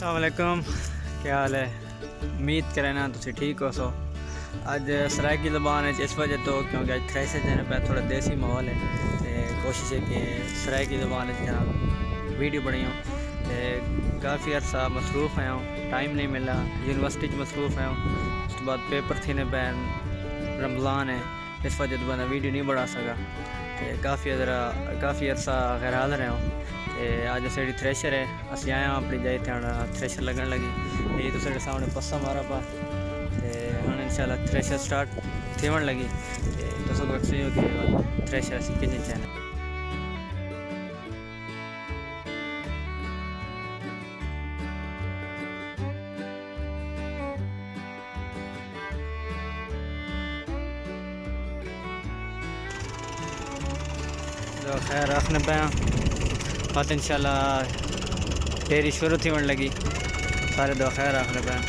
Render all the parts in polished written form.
अस्सलाम वालेकुम, क्या हाल है? उम्मीद करें ना तुम ठीक हो। सो अज सराइकी ज़बान है इस वजह तो क्योंकि अज थ्रेसर देने पे थोड़ा देसी माहौल है तो कोशिश है कि सराइकी ज़बान जना वीडियो बनाई तो काफ़ी अरसा मसरूफ़ आया हूँ, टाइम नहीं मिला, यूनिवर्सिटी मसरूफ़ आया हूँ। उसके बाद पेपर थे ने बैन रमज़ान है इस वजह तो बंदा वीडियो नहीं बढ़ा सका तो काफ़ी अरसा गैर हाज़िर रहा हूँ। अज साड़ी थ्रेशर है अस आए अपनी जाए थ्रेशर लगन लगी ये तो साढ़े सामने पस्सा मारा पा हम इंशाल्लाह थ्रेशर स्टार्ट थेवन लगी तो वक्सी हो कि थ्रेशर असी किन्ने चैनल तो खैर रखने पाया बात इंशाल्लाह डेरी शुरू थी वन लगी सारे दो खैर रखने पाया।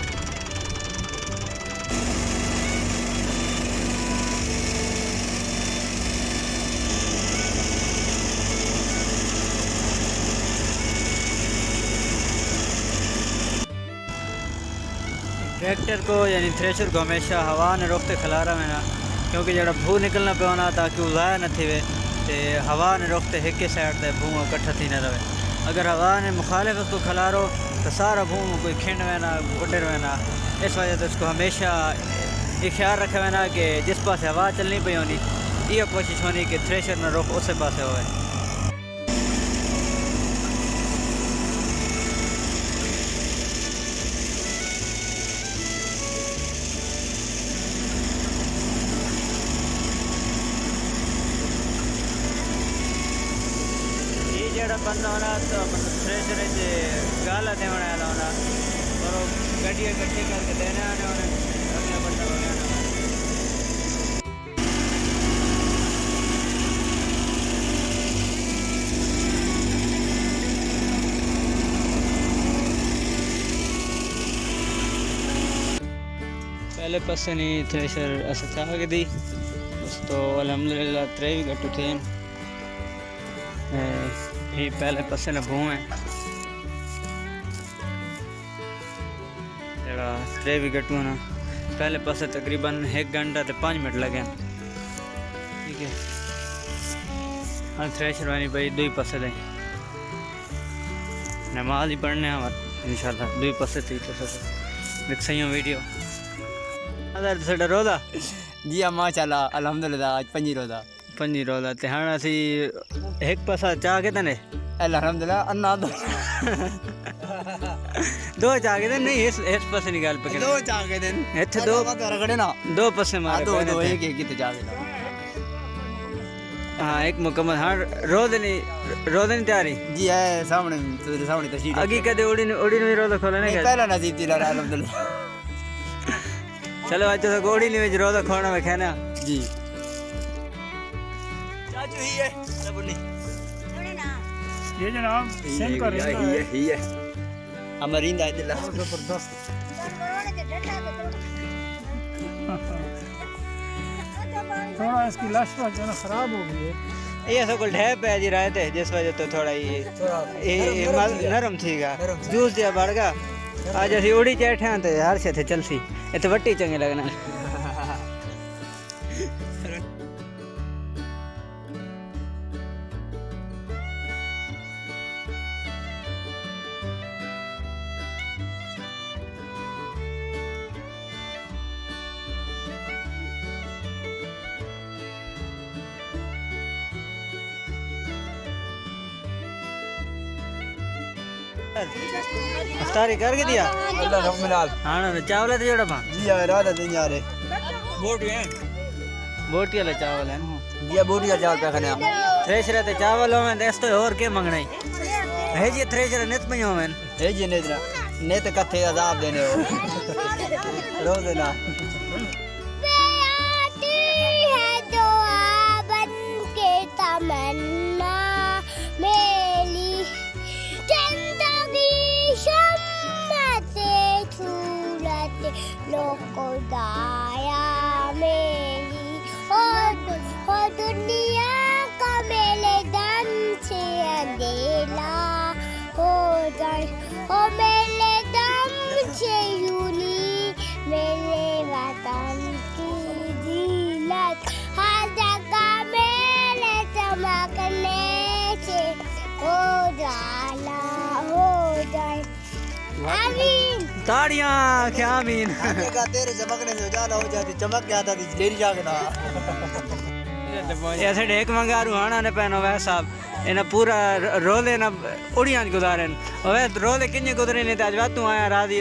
ट्रैक्टर को यानी थ्रेशर को हमेशा हवा ने रोकते खिलारा में ना क्योंकि जरा भू निकलना पे होना ताकि उजाया न थी वे तो हवा ने रोकते एक ही साइड से भू इकट्ठा थी न रहे। अगर हवा ने मुखालिफ उसको खिलारो तो सारा भू कोई खिंड में ना गुडर में ना इस वजह से उसको हमेशा ये ख्याल रखे हुए ना कि जिस पास हवा चलनी पी होनी ये कोशिश होनी कि थ्रेशर न रोक उस पास होए। जड़ा बंदा होना तो मतलब थ्रेशर गाला देने वाला होना और गड्डी इकट्ठी करके देने आने होने अगला बंदा हो गया पहले पासे नहीं थ्रेशर अच्छा के दी उस तो अल्हम्दुलिल्लाह त्रे भी गट्टू थे ये पहले पासे न भू है जरा त्रे भी गट्टू ना पहले पासे तकरीबन 1 घंटा तो 5 मिनट लगे ठीक है। हाँ थ्रेशर वाली भाई दो ही पासे दें नमाज ही पढ़ने हमारे इंशाल्लाह दो ही पासे थी तो सही हो वीडियो अदर साडा रोज़ा जी माशाल्लाह अल्हम्दुलिल्लाह आज पंजी रोज़ा ते हाँ असी एक पासा चाह के तने अल्हम्दुलिल्लाह अन्ना दो चाह के नहीं इस पासे निकाल पकड़ दो चाह के दिन इत्थे दो रगड़े ना दो पासे मारे दो एक एक किते चाह के हाँ एक मुकम्मल हाँ रोज़ नहीं तैयारी जी है सामने तेरे सामने तशरीफ अगी कदे उड़ी नहीं रोज़ा खोले नहीं पहला नसीब थी अल्हम्दुलिल्लाह चलो आज तो गोड़ी नहीं में रोज़ा खोना में खाना जी चाचू ही है सबनी ये जनाब सेंड कर ही है अमरिंदा है दिल्ला जबरदस्त थोड़ा इसकी लाशा जो ना खराब हो गई है ये सब ढह पे जी रहे थे जिस वजह तो थोड़ा ये नरम थीगा जूस दिया बढ़ गया आज असी उड़ी चैठे हैं तो हर से थे चलसी इतने वट्टी चंगे लगना अफ्तारी करके दिया अल्लाह रहमनाल हाँ ना चावल तो जोड़ा पा जी यार रात दिन यार बोटी वाले चावल है जी बोटी का चावल पे खाने थ्रेशर ते चावल हो में देस तो और के मंगना है जी थ्रेशर नित में हो में है जी ने तो कथे अजाब देने हो रोज देना तमन्ना मेरी जिंदगी शम्मते सूरत लोको दाया मेरी ओ दुनिया का मेले दम से अंधेला हो जाए ओ मेले आमीन। ताड़ियां क्या आमीन। आगेगा तेरे चमकने से उजाला हो जाती, चमक गया था डेरी जागना। ऐसे ढेक मंगा रूहाना ने पहनो वह साहब इन्हें पूरा रोले ना उड़ियां गुजारे वह रोले किन्ने गुजरे ने आज तू आया राजी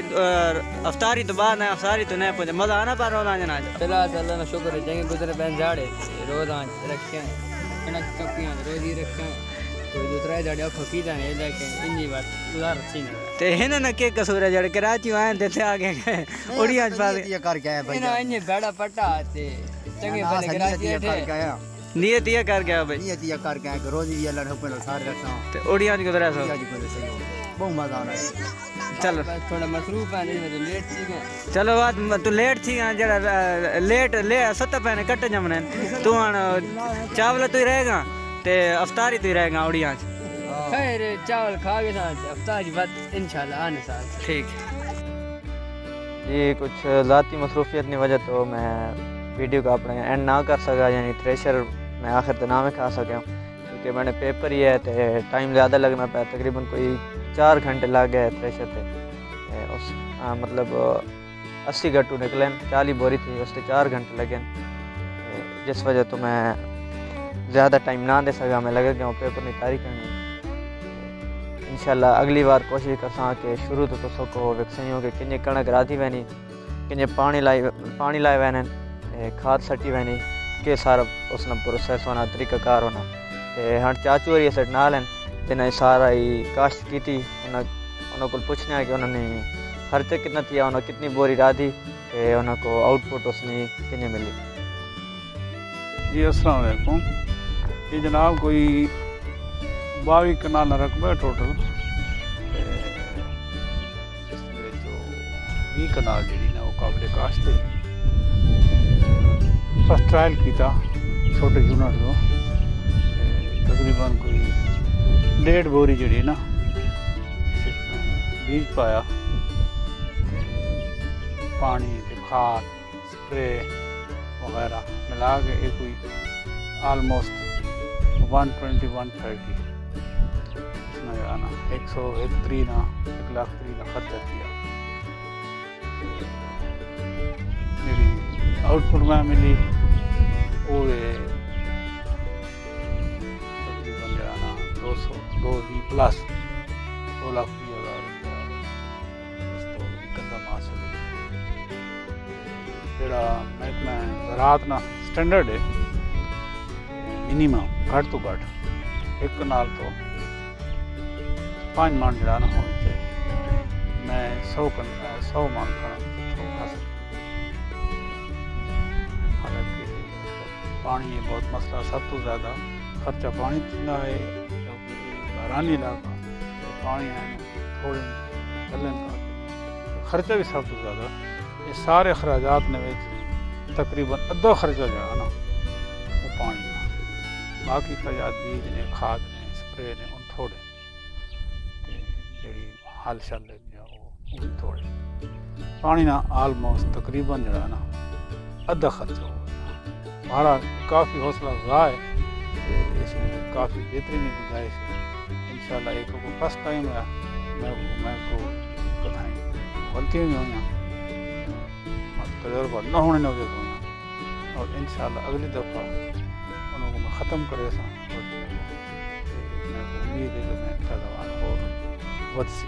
अफ्तारी तो बाद ना अफ्तारी तो नहीं पहुंचे मजा आना पर रोला जना चला अल्लाह ना शुक्र है चंगे गुजरे पहन झाड़े रोज आज रखे कनक कपियां रोज ही रखे कोई दूसरा झाड़े फकीदा है लेके इन्नी बात गुजार अच्छी नहीं ते हिन न के कसूर है जड़ कराची आए ते थे आगे उड़ियां पा ये करके आया भाई। इन्हें इन्ने बेड़ा पट्टा ते चंगे बने कराची करके आया। नियत ये कर गया भाई ये दिया करके आया रोज ही अल्लाह ने ऊपर सारे रखना। ते उड़ियां गुजरा सो आज को सही हो बहुत मजा आ रहा है। चलो थोड़ा मसरूफ है नहीं तो लेट थी गए चलो बात तू लेट थी जरा लेट ले सत पैने कट जमने तू हन चावल तू ही रहेगा ते अफ्तारी तू ही रहेगा उड़ियां खैर चावल खा के साथ अफ्तारी बात इंशाल्लाह आने साल ठीक जी कुछ ज़ाती मसरूफियत की वजह तो मैं वीडियो का अपने एंड ना कर सका यानी थ्रेशर मैं आखिर तो ना में खा सका क्योंकि मैंने पेपर ही है तो टाइम ज़्यादा लगना पाया तकरीबन कोई 4 घंटे लग गए थ्रेशर से उस मतलब 80 गट्टू निकले 40 बोरी थी उससे 4 घंटे लगे जिस वजह तो मैं ज़्यादा टाइम ना दे सका मैं लगा कि पेपर की तैयारी करनी इंशाल्लाह अगली बार कोशिश करसा कि शुरू तो सको विकसियों के किन्ने कणक राधी वैनी किन्ने पानी लाए वैने खाद सटी वैनी के सारा उसना प्रोसेस होना तरीकाकार होना ते हाँ चाचू और ये सेट ना लें जिन्हें सारा ही काश्त की थी उन्होंने को पूछना है कि उन्होंने खर्चे कितना किया उन्होंने कितनी बोरी राधी कि उनको आउटपुट उसने कितने मिली। जी अस्सलाम वालेकुम। ये जनाब कोई 22 कनाल रकबा है टोटल जो 20 कनाल जी ना वो काबिल काश्त है। फर्स्ट ट्रायल किया छोटे यूनिट को तकरीबन कोई 1.5 बोरी जी ना बीज पाया पानी खाद स्प्रे वगैरह मिला के एक कोई आलमोस्ट 120-130 इसमें आना 103 ना 1 लाख 3 ना खर्चा किया। मेरी आउटपुट में मिली और तकरीबन जाना 220 प्लस 2,20,000 रुपया हासिल जोड़ा महकमा ज़राअत ना स्टैंडर्ड है मिनिमम घट तो घट 1 कनाल तो 5 मान जड़ा ना होनी चाहिए। मैं 100 मान का हासिल पानी ये बहुत मसला सब तो ज़्यादा खर्चा पानी थींदा है क्योंकि बारानी इलाका तो पानी है थोड़े चलन का खर्चा भी सब तो ज़्यादा ये सारे अखराजात ने तकरीबन अद्धा खर्चा जो है ना वो पानी का बाकी अखराजात बीज ने खाद ने स्प्रे ने उन थोड़े जी हल शल वो थोड़े पानी ना आलमोस्ट तकरीबन जो है ना अद्धा खर्चा हो हमारा काफ़ी हौसला अफ़ज़ा है इसमें काफ़ी बेहतरीन गुंजाइश है इंशाल्लाह। एक को फर्स्ट टाइम है मैं को कथाएँ गलतियाँ भी हुई तजुर्बा न होने न वजह हुई और इंशाल्लाह अगली दफ़ा उनको मैं ख़त्म करे उम्मीद है कि मैं पैदावार और वध सी